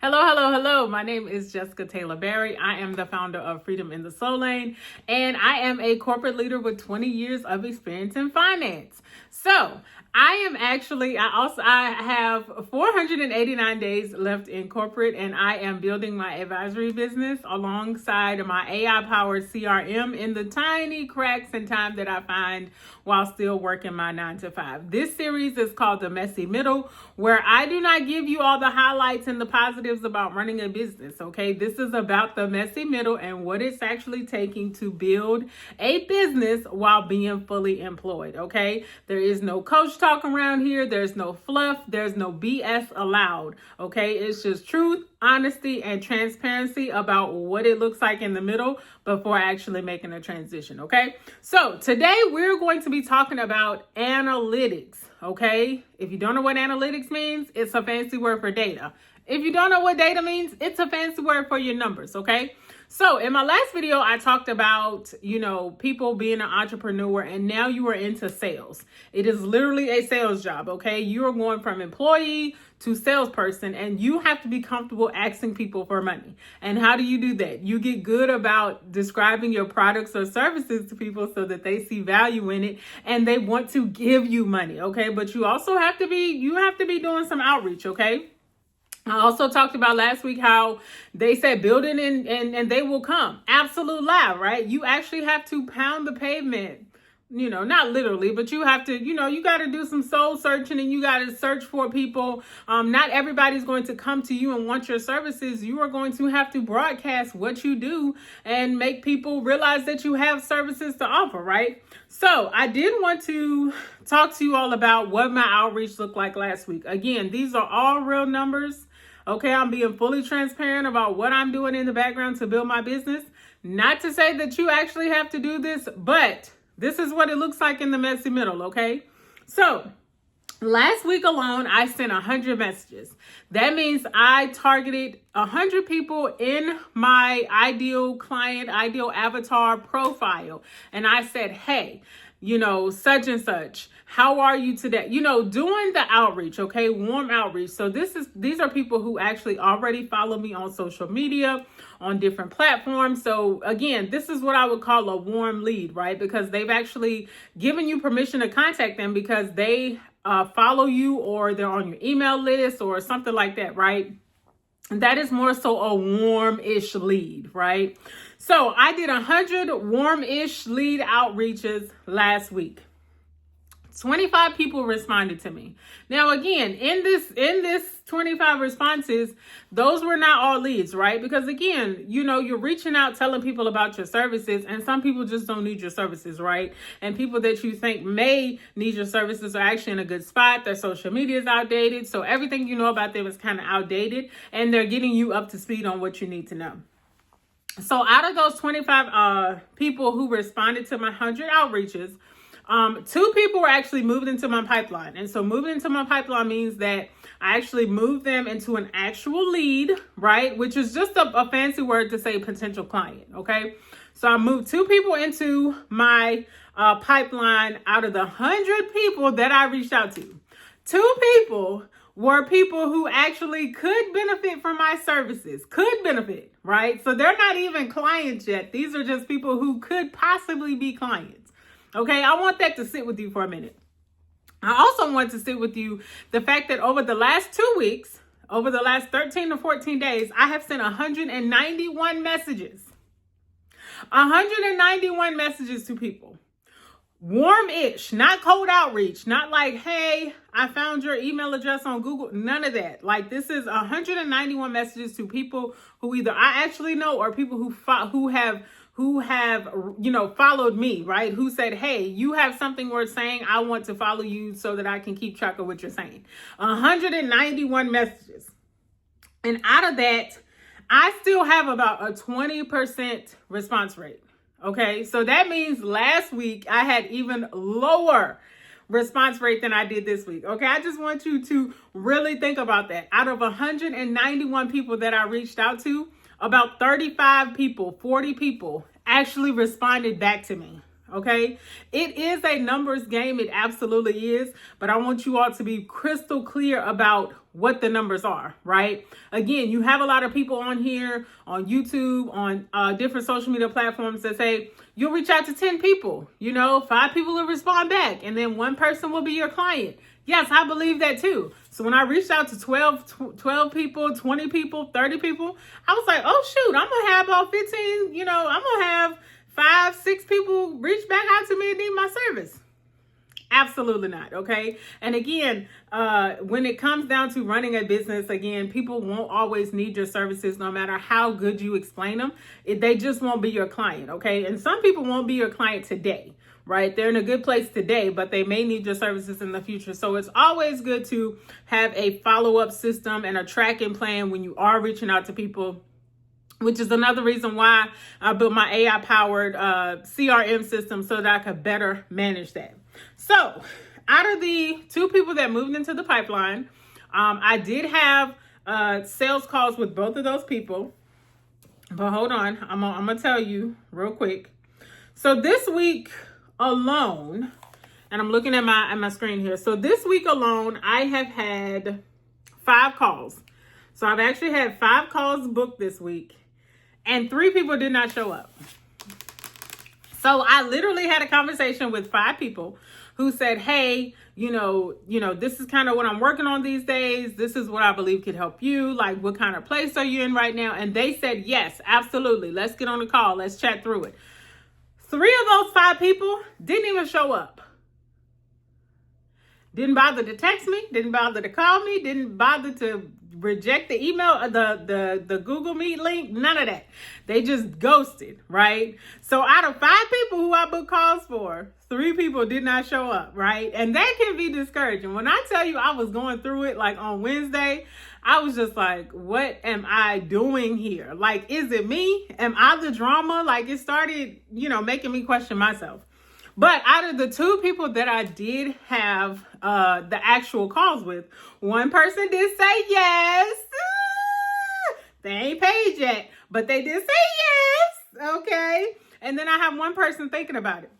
Hello, hello, hello. My name is Jessica Taylor Berry. I am the founder of Freedom in the Soul Lane, and I am a corporate leader with 20 years of experience in finance. So I have 489 days left in corporate, and I am building my advisory business alongside my AI powered CRM in the tiny cracks in time that I find while still working my 9 to 5. This series is called The Messy Middle, where I do not give you all the highlights and the positives about running a business. Okay. This is about the messy middle and what it's actually taking to build a business while being fully employed. Okay. There is no coach talk around here. There's no fluff. There's no BS allowed. Okay. It's just truth, honesty, and transparency about what it looks like in the middle before actually making a transition. Okay. So today we're going to be talking about analytics. Okay. If you don't know what analytics means, it's a fancy word for data. If you don't know what data means, it's a fancy word for your numbers. Okay. So in my last video, I talked about, people being an entrepreneur, and now you are into sales. It is literally a sales job. Okay. You are going from employee to salesperson, and you have to be comfortable asking people for money. And how do you do that? You get good about describing your products or services to people so that they see value in it and they want to give you money. Okay. But you also have to be doing some outreach. Okay. I also talked about last week how they said build it and they will come. Absolute lie, right? You actually have to pound the pavement, not literally, but you have to, you got to do some soul searching, and you got to search for people. Not everybody's going to come to you and want your services. You are going to have to broadcast what you do and make people realize that you have services to offer, right? So I did want to talk to you all about what my outreach looked like last week. Again, these are all real numbers. Okay, I'm being fully transparent about what I'm doing in the background to build my business. Not to say that you actually have to do this, but this is what it looks like in the messy middle, okay? So last week alone, I sent 100 messages. That means I targeted 100 people in my ideal client, ideal avatar profile. And I said, hey, such and such, how are you today? Doing the outreach, okay? Warm outreach. So these are people who actually already follow me on social media, on different platforms. So again, this is what I would call a warm lead, right? Because they've actually given you permission to contact them because they follow you, or they're on your email list or something like that, right? And that is more so a warm-ish lead, right? So I did 100 warm-ish lead outreaches last week. 25 people responded to me. Now, again, in this 25 responses, those were not all leads, right? Because again, you're reaching out, telling people about your services, and some people just don't need your services, right? And people that you think may need your services are actually in a good spot. Their social media is outdated. So everything you know about them is kind of outdated, and they're getting you up to speed on what you need to know. So out of those 25 people who responded to my 100 outreaches, 2 people were actually moved into my pipeline. And so moving into my pipeline means that I actually moved them into an actual lead, right? Which is just a fancy word to say potential client. Okay. So I moved 2 people into my pipeline out of the 100 people that I reached out to. 2 people were people who actually could benefit from my services, could benefit, right? So they're not even clients yet. These are just people who could possibly be clients. Okay, I want that to sit with you for a minute. I also want to sit with you the fact that over the last 2 weeks, over the last 13 to 14 days, I have sent 191 messages. 191 messages to people. Warm-ish, not cold outreach, not like, hey, I found your email address on Google. None of that. Like, this is 191 messages to people who either I actually know or people who have followed me, right? Who said, hey, you have something worth saying. I want to follow you so that I can keep track of what you're saying. 191 messages. And out of that, I still have about a 20% response rate. Okay. So that means last week I had even lower response rate than I did this week. Okay. I just want you to really think about that. Out of 191 people that I reached out to, about 35 people, 40 people actually responded back to me. Okay, it is a numbers game. It absolutely is. But I want you all to be crystal clear about what the numbers are, right? Again, you have a lot of people on here, on YouTube, on different social media platforms that say you'll reach out to 10 people, 5 people will respond back, and then 1 person will be your client. Yes, I believe that too. So when I reached out to 12 people, 20 people, 30 people, I was like, oh shoot, I'm going to have about 15, I'm going to have 5, 6 people reach back out to me and need my service. Absolutely not. Okay. And again, when it comes down to running a business, again, people won't always need your services no matter how good you explain them. They just won't be your client. Okay. And some people won't be your client today, right? They're in a good place today, but they may need your services in the future. So it's always good to have a follow-up system and a tracking plan when you are reaching out to people, which is another reason why I built my AI-powered CRM system so that I could better manage that. So out of the 2 people that moved into the pipeline, I did have sales calls with both of those people. But hold on, I'm going to tell you real quick. So this week alone, and I'm looking at my screen here. So this week alone, I have had 5 calls. So I've actually had 5 calls booked this week. And 3 people did not show up. So I literally had a conversation with 5 people who said, hey, this is kind of what I'm working on these days. This is what I believe could help you. Like, what kind of place are you in right now? And they said, yes, absolutely. Let's get on the call. Let's chat through it. 3 of those 5 people didn't even show up. Didn't bother to text me, didn't bother to call me, didn't bother to reject the email, the Google Meet link, none of that. They just ghosted, right? So out of 5 people who I booked calls for, 3 people did not show up, right? And that can be discouraging. When I tell you I was going through it like on Wednesday, I was just like, what am I doing here? Like, is it me? Am I the drama? Like, it started, making me question myself. But out of the 2 people that I did have the actual calls with, 1 person did say yes. They ain't paid yet, but they did say yes. Okay. And then I have 1 person thinking about it.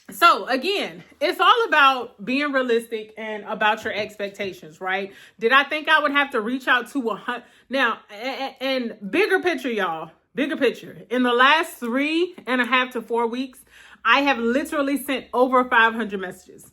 So again, it's all about being realistic and about your expectations, right? Did I think I would have to reach out to 100? Now, and bigger picture, y'all, bigger picture. In the last 3.5 to 4 weeks, I have literally sent over 500 messages.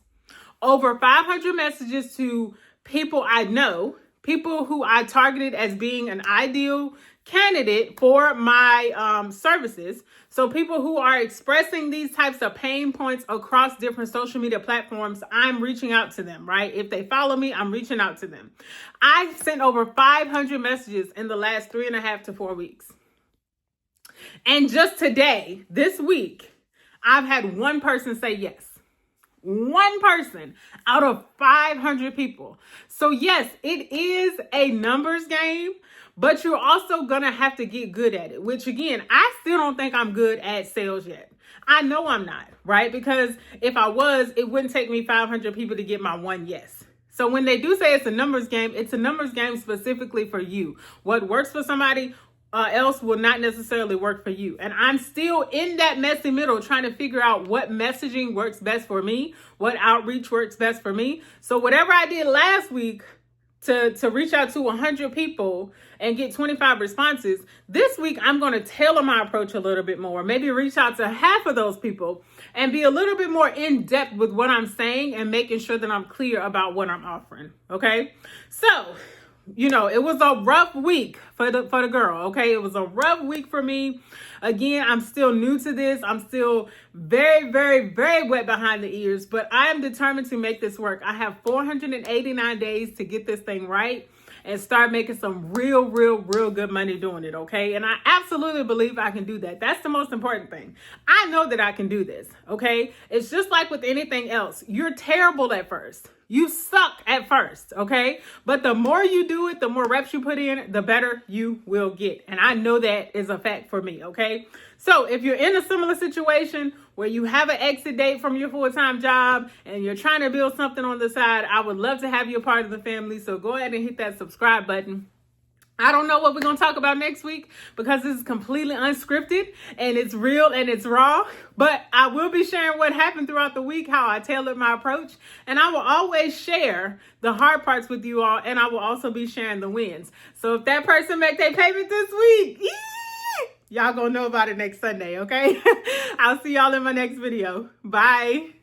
Over 500 messages to people I know, people who I targeted as being an ideal candidate for my services. So people who are expressing these types of pain points across different social media platforms, I'm reaching out to them, right? If they follow me, I'm reaching out to them. I've sent over 500 messages in the last 3.5 to 4 weeks. And just today, this week, I've had 1 person say yes. 1 person out of 500 people. So yes, it is a numbers game, but you're also going to have to get good at it, which again, I still don't think I'm good at sales yet. I know I'm not, right? Because if I was, it wouldn't take me 500 people to get my 1 yes. So when they do say it's a numbers game, it's a numbers game specifically for you. What works for somebody else will not necessarily work for you. And I'm still in that messy middle trying to figure out what messaging works best for me, what outreach works best for me. So whatever I did last week to reach out to 100 people and get 25 responses, this week I'm going to tailor my approach a little bit more. Maybe reach out to half of those people and be a little bit more in depth with what I'm saying and making sure that I'm clear about what I'm offering. Okay. So it was a rough week for the girl. Okay. It was a rough week for me. Again, I'm still new to this. I'm still very, very, very wet behind the ears, but I am determined to make this work. I have 489 days to get this thing right and start making some real good money doing it. Okay. And I absolutely believe I can do that. That's the most important thing. I know that I can do this. Okay. It's just like with anything else. You're terrible at first. You suck at first, okay? But the more you do it, the more reps you put in, the better you will get. And I know that is a fact for me, okay? So if you're in a similar situation where you have an exit date from your full-time job and you're trying to build something on the side, I would love to have you a part of the family. So go ahead and hit that subscribe button. I don't know what we're going to talk about next week because this is completely unscripted and it's real and it's raw. But I will be sharing what happened throughout the week, how I tailored my approach. And I will always share the hard parts with you all. And I will also be sharing the wins. So if that person make their payment this week, y'all going to know about it next Sunday, okay? I'll see y'all in my next video. Bye.